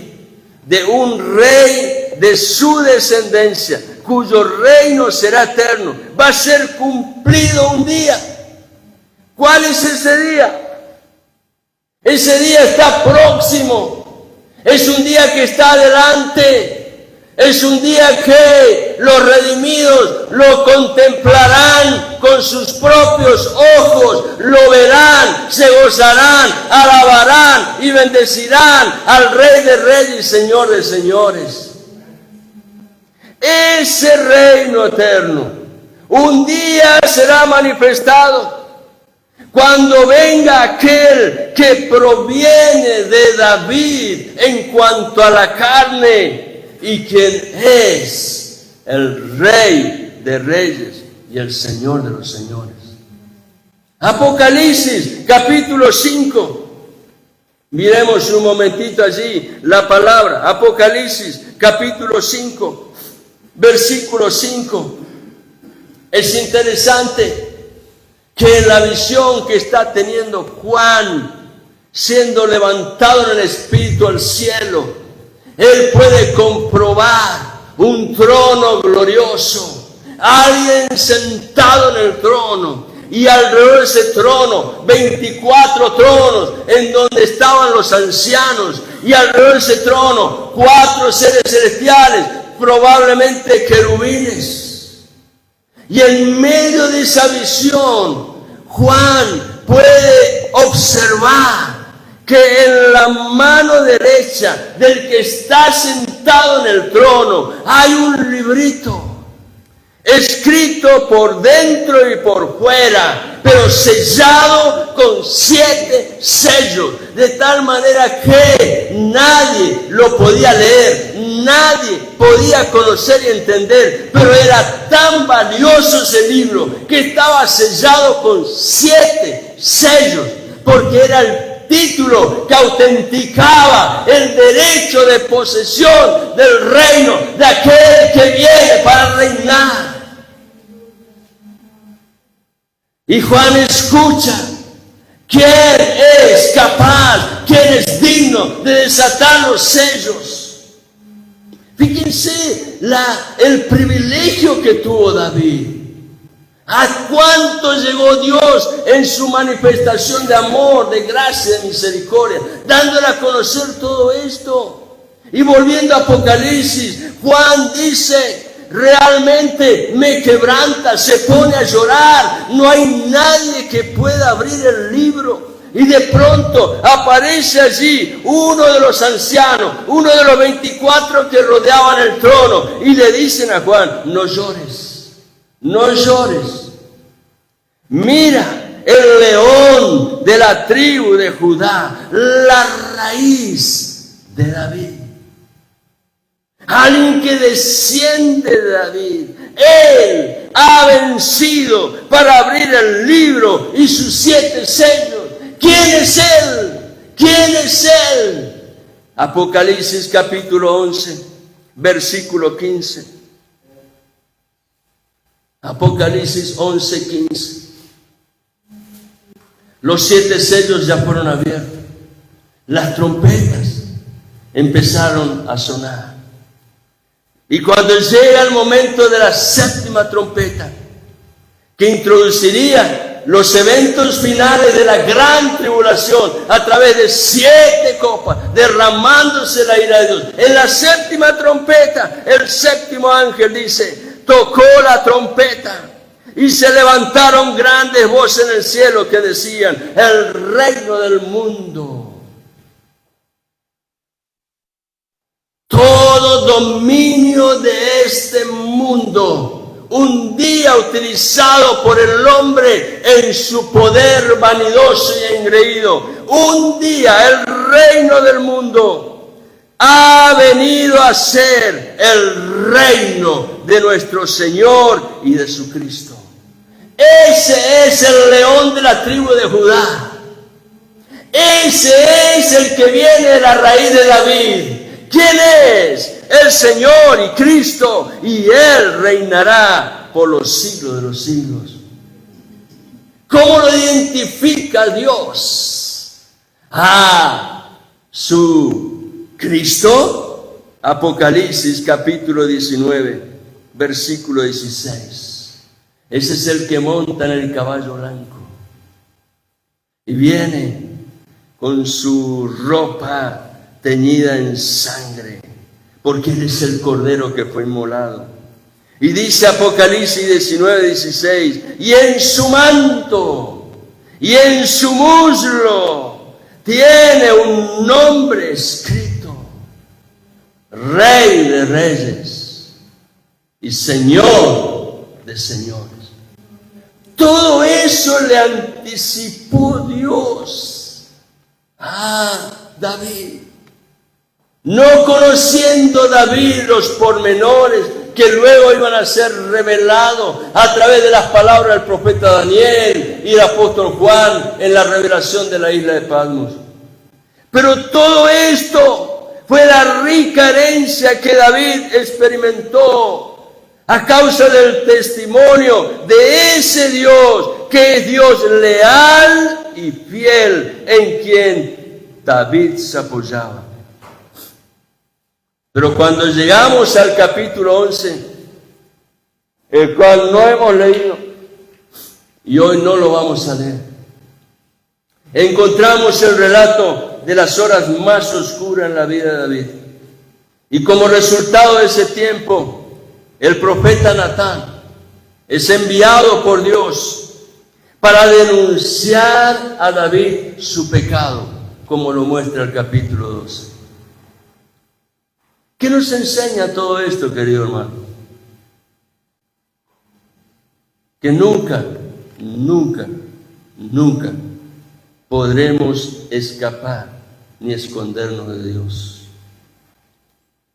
de un rey de su descendencia, cuyo reino será eterno, va a ser cumplido un día. ¿Cuál es ese día? Ese día está próximo. Es un día que está adelante. Es un día que los redimidos lo contemplarán con sus propios ojos, lo verán, se gozarán, alabarán y bendecirán al Rey de Reyes y Señor de Señores. Ese reino eterno un día será manifestado cuando venga aquel que proviene de David en cuanto a la carne y quien es el Rey de Reyes y el Señor de los Señores. Apocalipsis capítulo 5. Miremos un momentito allí la palabra. Apocalipsis capítulo 5, versículo 5. Es interesante que la visión que está teniendo Juan, siendo levantado en el Espíritu al cielo, él puede comprobar un trono glorioso, alguien sentado en el trono, y alrededor de ese trono, 24 tronos, en donde estaban los ancianos, y alrededor de ese trono, 4 seres celestiales, probablemente querubines. Y en medio de esa visión, Juan puede observar que en la mano derecha del que está sentado en el trono hay un librito escrito por dentro y por fuera, pero sellado con 7 sellos, de tal manera que nadie lo podía leer, nadie podía conocer y entender, pero era tan valioso ese libro que estaba sellado con 7 sellos, porque era el título que autenticaba el derecho de posesión del reino de aquel que viene para reinar. Y Juan escucha, ¿quién es capaz, quién es digno de desatar los sellos? Fíjense el privilegio que tuvo David. ¿A cuánto llegó Dios en su manifestación de amor, de gracia, de misericordia, dándole a conocer todo esto? Y volviendo a Apocalipsis, Juan dice, realmente me quebranta, se pone a llorar, no hay nadie que pueda abrir el libro. Y de pronto aparece allí uno de los ancianos, uno de los 24 que rodeaban el trono, y le dicen a Juan, no llores, no llores. Mira, el león de la tribu de Judá, la raíz de David. Alguien que desciende de David. Él ha vencido para abrir el libro y sus 7 sellos. ¿Quién es Él? ¿Quién es Él? Apocalipsis capítulo 11, versículo 15. Apocalipsis 11, 15. Los 7 sellos ya fueron abiertos. Las trompetas empezaron a sonar. Y cuando llega el momento de la 7ª trompeta, que introduciría los eventos finales de la gran tribulación a través de 7 copas, derramándose la ira de Dios. En la 7ª trompeta, el 7º ángel dice, tocó la trompeta. Y se levantaron grandes voces en el cielo que decían, el reino del mundo, todo dominio de este mundo, un día utilizado por el hombre en su poder vanidoso y engreído, un día el reino del mundo ha venido a ser el reino de nuestro Señor y de su Cristo. Ese es el león de la tribu de Judá. Ese es el que viene de la raíz de David. ¿Quién es? el Señor y Cristo, y Él reinará por los siglos de los siglos. ¿Cómo lo identifica Dios? Su Cristo. Apocalipsis capítulo 19, versículo 16. Ese es el que monta en el caballo blanco y viene con su ropa teñida en sangre, porque Él es el Cordero que fue inmolado. Y dice Apocalipsis 19, 16, y en su manto y en su muslo tiene un nombre escrito: Rey de Reyes y Señor de Señores. Todo eso le anticipó Dios a David. No conociendo David los pormenores que luego iban a ser revelados a través de las palabras del profeta Daniel y el apóstol Juan en la revelación de la isla de Patmos. Pero todo esto fue la rica herencia que David experimentó a causa del testimonio de ese Dios, que es Dios leal y fiel, en quien David se apoyaba. Pero cuando llegamos al capítulo 11, el cual no hemos leído y hoy no lo vamos a leer, encontramos el relato de las horas más oscuras en la vida de David. Y como resultado de ese tiempo, el profeta Natán es enviado por Dios para denunciar a David su pecado, como lo muestra el capítulo 12. ¿Qué nos enseña todo esto, querido hermano? Que nunca podremos escapar ni escondernos de Dios.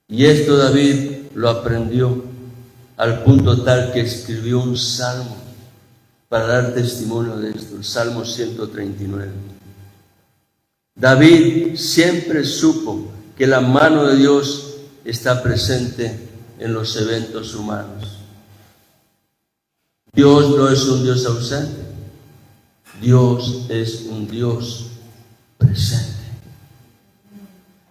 Y esto David lo aprendió al punto tal que escribió un salmo para dar testimonio de esto, el Salmo 139. David siempre supo que la mano de Dios está presente en los eventos humanos. Dios no es un Dios ausente, Dios es un Dios presente.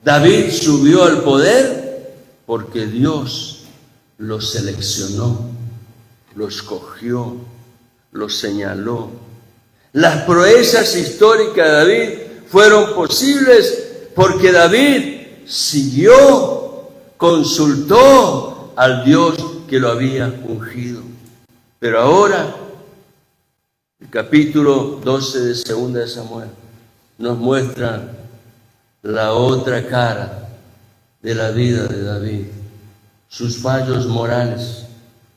David subió al poder porque Dios lo seleccionó, lo escogió, lo señaló. Las proezas históricas de David fueron posibles porque David siguió, consultó al Dios que lo había ungido. Pero ahora, el capítulo 12 de 2 de Samuel nos muestra la otra cara de la vida de David, sus fallos morales,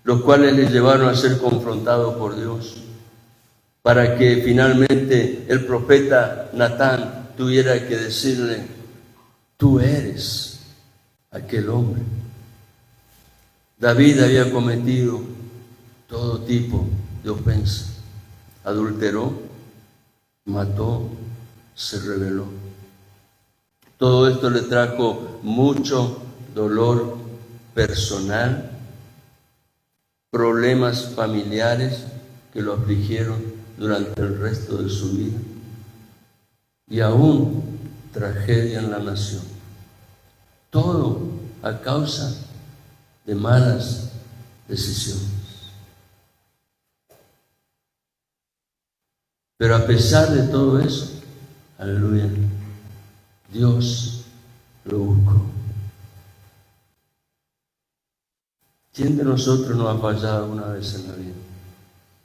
los cuales le llevaron a ser confrontado por Dios, para que finalmente el profeta Natán tuviera que decirle: tú eres aquel hombre. David había cometido todo tipo de ofensa, adulteró, mató, se rebeló. Todo esto le trajo mucho dolor personal, problemas familiares que lo afligieron durante el resto de su vida y aún tragedia en la nación. Todo a causa de malas decisiones. Pero a pesar de todo eso, aleluya, Dios lo buscó. ¿Quién de nosotros no ha fallado una vez en la vida?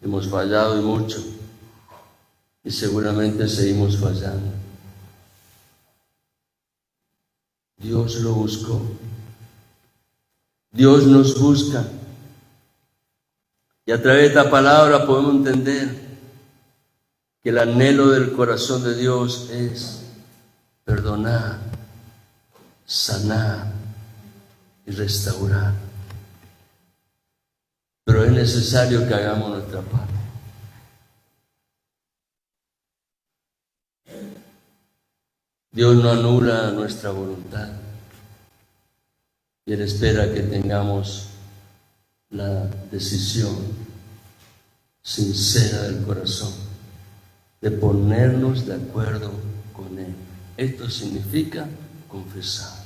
Hemos fallado y mucho, y seguramente seguimos fallando. Dios lo buscó. Dios nos busca. Y a través de esta palabra podemos entender que el anhelo del corazón de Dios es perdonar, sanar y restaurar. Pero es necesario que hagamos nuestra parte. Dios no anula nuestra voluntad. Y Él espera que tengamos la decisión sincera del corazón de ponernos de acuerdo con Él. Esto significa confesar.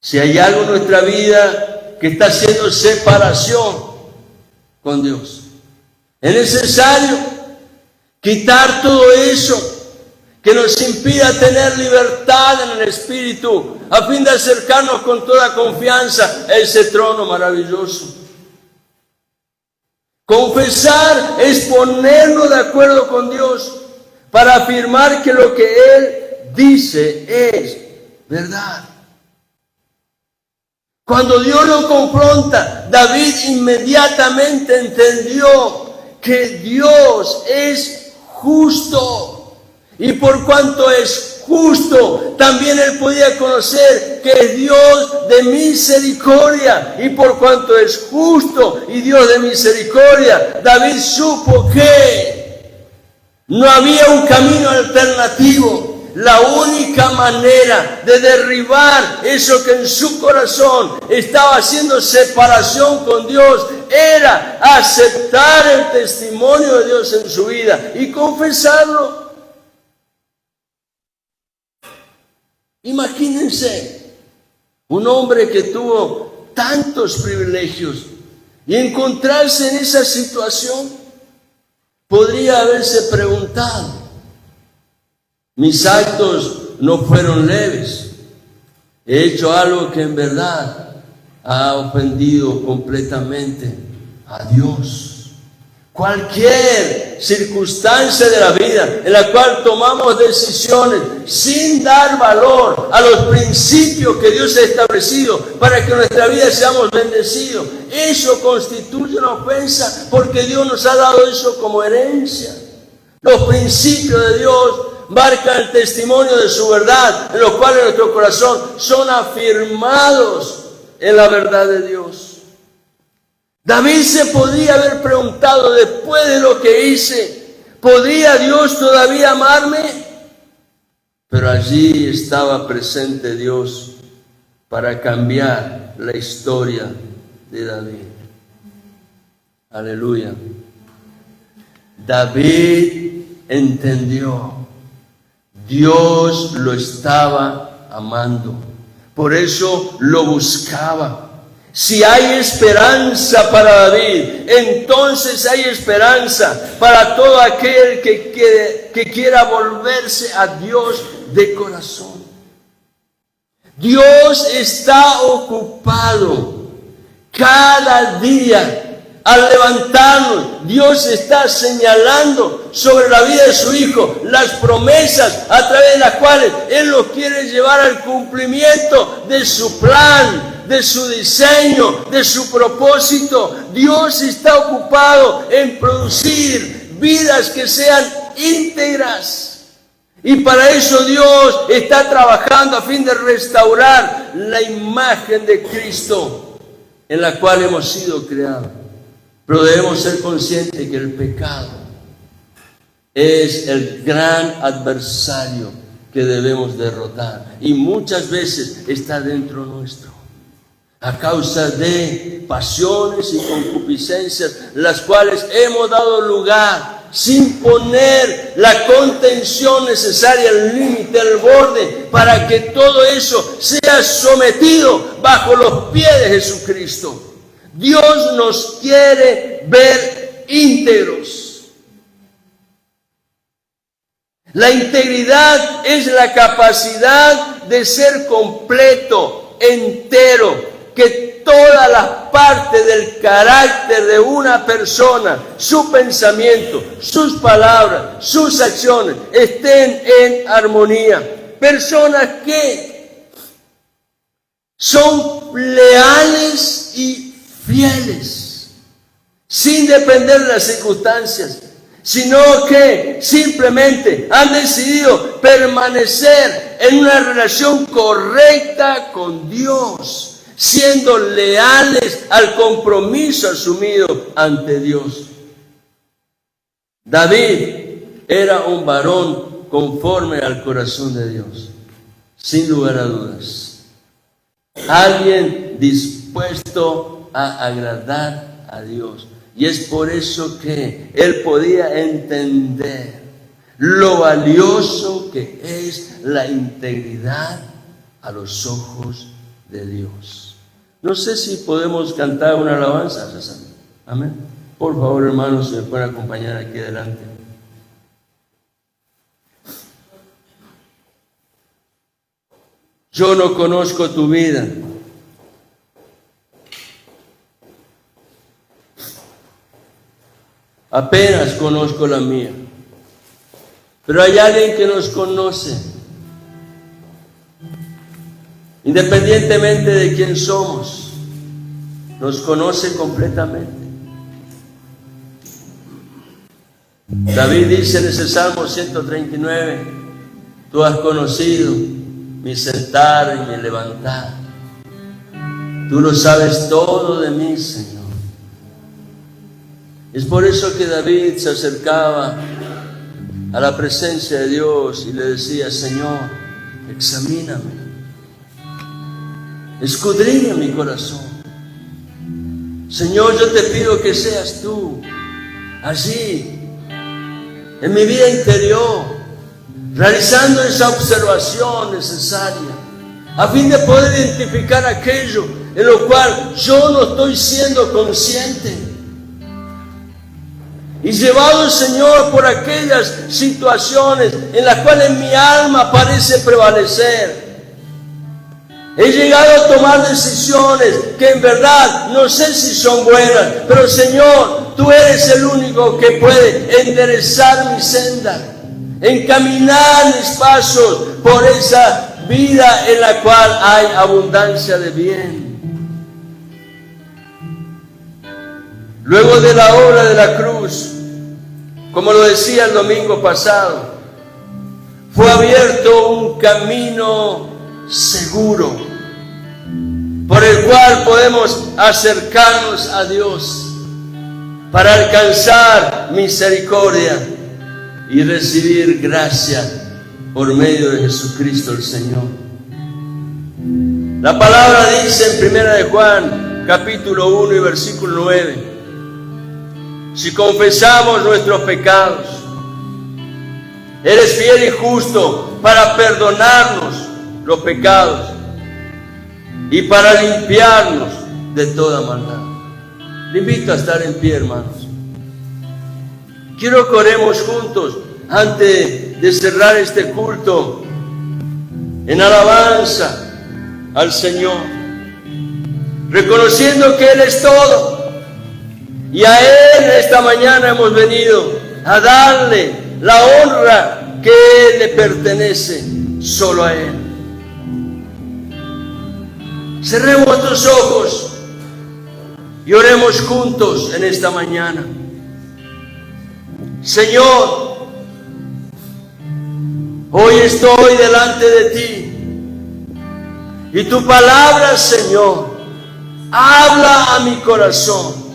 Si hay algo en nuestra vida que está haciendo separación con Dios, es necesario quitar todo eso que nos impida tener libertad en el Espíritu, a fin de acercarnos con toda confianza a ese trono maravilloso. Confesar es ponernos de acuerdo con Dios para afirmar que lo que Él dice es verdad. Cuando Dios lo confronta, David inmediatamente entendió que Dios es justo. Y por cuanto es justo, también él podía conocer que es Dios de misericordia. Y por cuanto es justo y Dios de misericordia, David supo que no había un camino alternativo. La única manera de derribar eso que en su corazón estaba haciendo separación con Dios era aceptar el testimonio de Dios en su vida y confesarlo. Imagínense un hombre que tuvo tantos privilegios y encontrarse en esa situación. Podría haberse preguntado: mis actos no fueron leves, he hecho algo que en verdad ha ofendido completamente a Dios. Cualquier circunstancia de la vida en la cual tomamos decisiones sin dar valor a los principios que Dios ha establecido para que en nuestra vida seamos bendecidos, eso constituye una ofensa, porque Dios nos ha dado eso como herencia. Los principios de Dios marcan el testimonio de su verdad, en los cuales nuestro corazón son afirmados en la verdad de Dios. David se podría haber preguntado, después de lo que hice, ¿podría Dios todavía amarme? Pero allí estaba presente Dios para cambiar la historia de David. Aleluya. David entendió, Dios lo estaba amando, por eso lo buscaba. Si hay esperanza para David, entonces hay esperanza para todo aquel que quiera volverse a Dios de corazón. Dios está ocupado cada día. Al levantarnos, Dios está señalando sobre la vida de su Hijo las promesas a través de las cuales Él nos quiere llevar al cumplimiento de su plan, de su diseño, de su propósito. Dios está ocupado en producir vidas que sean íntegras. Y para eso Dios está trabajando a fin de restaurar la imagen de Cristo en la cual hemos sido creados. Pero debemos ser conscientes que el pecado es el gran adversario que debemos derrotar. Y muchas veces está dentro nuestro, a causa de pasiones y concupiscencias, las cuales hemos dado lugar sin poner la contención necesaria, el límite, el borde, para que todo eso sea sometido bajo los pies de Jesucristo. Dios nos quiere ver íntegros. La integridad es la capacidad de ser completo, entero, que todas las partes del carácter de una persona, su pensamiento, sus palabras, sus acciones, estén en armonía. Personas que son leales y fieles, sin depender de las circunstancias, sino que simplemente han decidido permanecer en una relación correcta con Dios, siendo leales al compromiso asumido ante Dios. David era un varón conforme al corazón de Dios, sin lugar a dudas. alguien dispuesto a agradar a Dios. Y es por eso que él podía entender lo valioso que es la integridad a los ojos de Dios. No sé si podemos cantar una alabanza, César. Amén. Por favor, hermanos, me pueden acompañar aquí adelante. Yo no conozco tu vida. Apenas conozco la mía. Pero hay alguien que nos conoce. Independientemente de quién somos, nos conoce completamente. David dice en ese Salmo 139, tú has conocido mi sentar y mi levantar. Tú lo sabes todo de mí, Señor. Es por eso que David se acercaba a la presencia de Dios y le decía, Señor, examíname, escudriña mi corazón. Señor, yo te pido que seas tú allí, en mi vida interior, realizando esa observación necesaria, a fin de poder identificar aquello en lo cual yo no estoy siendo consciente. Y llevado, Señor, por aquellas situaciones en las cuales mi alma parece prevalecer, he llegado a tomar decisiones que en verdad no sé si son buenas, pero Señor, tú eres el único que puede enderezar mi senda, encaminar mis pasos por esa vida en la cual hay abundancia de bien. Luego de la obra de la cruz, como lo decía el domingo pasado, fue abierto un camino seguro por el cual podemos acercarnos a Dios para alcanzar misericordia y recibir gracia por medio de Jesucristo el Señor. La palabra dice en 1 de Juan, capítulo 1 y versículo 9, si confesamos nuestros pecados, eres fiel y justo para perdonarnos los pecados y para limpiarnos de toda maldad. Le invito a estar en pie, hermanos. Quiero que oremos juntos antes de cerrar este culto en alabanza al Señor, reconociendo que Él es todo. Y a Él esta mañana hemos venido a darle la honra que le pertenece solo a Él. Cerremos nuestros ojos y oremos juntos en esta mañana. Señor, hoy estoy delante de ti y tu palabra, Señor, habla a mi corazón.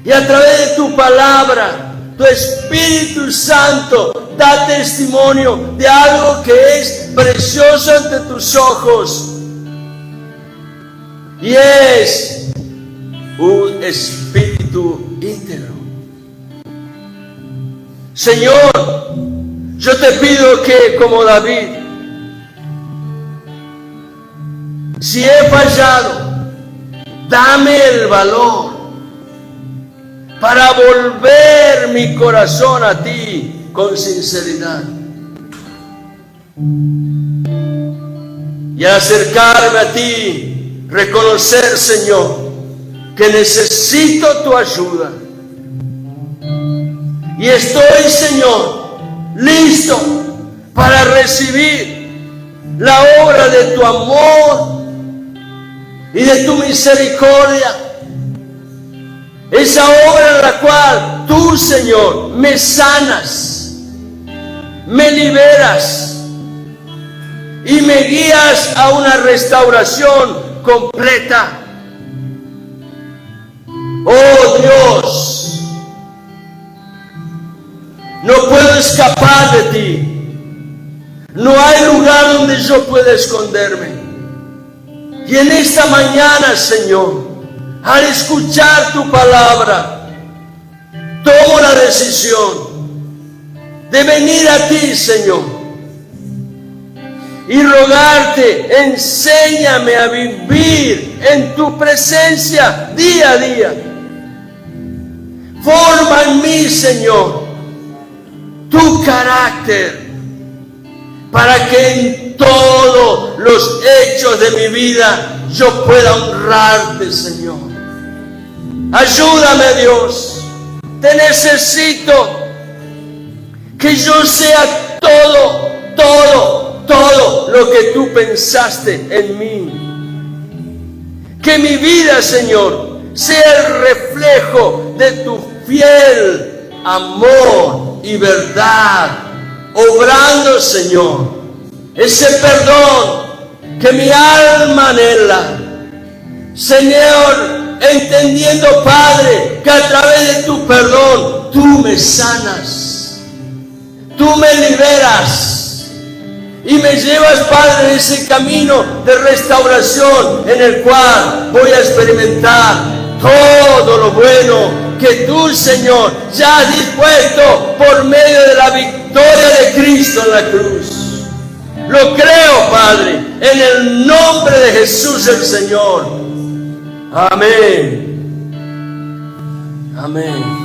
Y a través de tu palabra, tu Espíritu Santo da testimonio de algo que es precioso ante tus ojos. Y es un espíritu íntegro. Señor, yo te pido que como David, si he fallado, dame el valor para volver mi corazón a ti con sinceridad. Y al acercarme a ti, reconocer, Señor, que necesito tu ayuda. Y estoy, Señor, listo para recibir la obra de tu amor y de tu misericordia. Esa obra en la cual tú, Señor, me sanas, me liberas y me guías a una restauración completa. Oh Dios, no puedo escapar de ti. No hay lugar donde yo pueda esconderme. Y en esta mañana, Señor, al escuchar tu palabra, tomo la decisión de venir a ti, Señor, y rogarte, enséñame a vivir en tu presencia día a día. Forma en mí, Señor, tu carácter, para que en todos los hechos de mi vida yo pueda honrarte, Señor. Ayúdame, Dios. Te necesito. Que yo sea todo lo que tú pensaste en mí. Que mi vida, Señor, sea el reflejo de tu fiel amor y verdad, obrando, Señor, ese perdón que mi alma anhela. Señor, entendiendo, Padre, que a través de tu perdón tú me sanas, tú me liberas y me llevas, Padre, en ese camino de restauración en el cual voy a experimentar todo lo bueno que tú, Señor, ya has dispuesto por medio de la victoria de Cristo en la cruz. Lo creo, Padre, en el nombre de Jesús el Señor. Amén. Amén.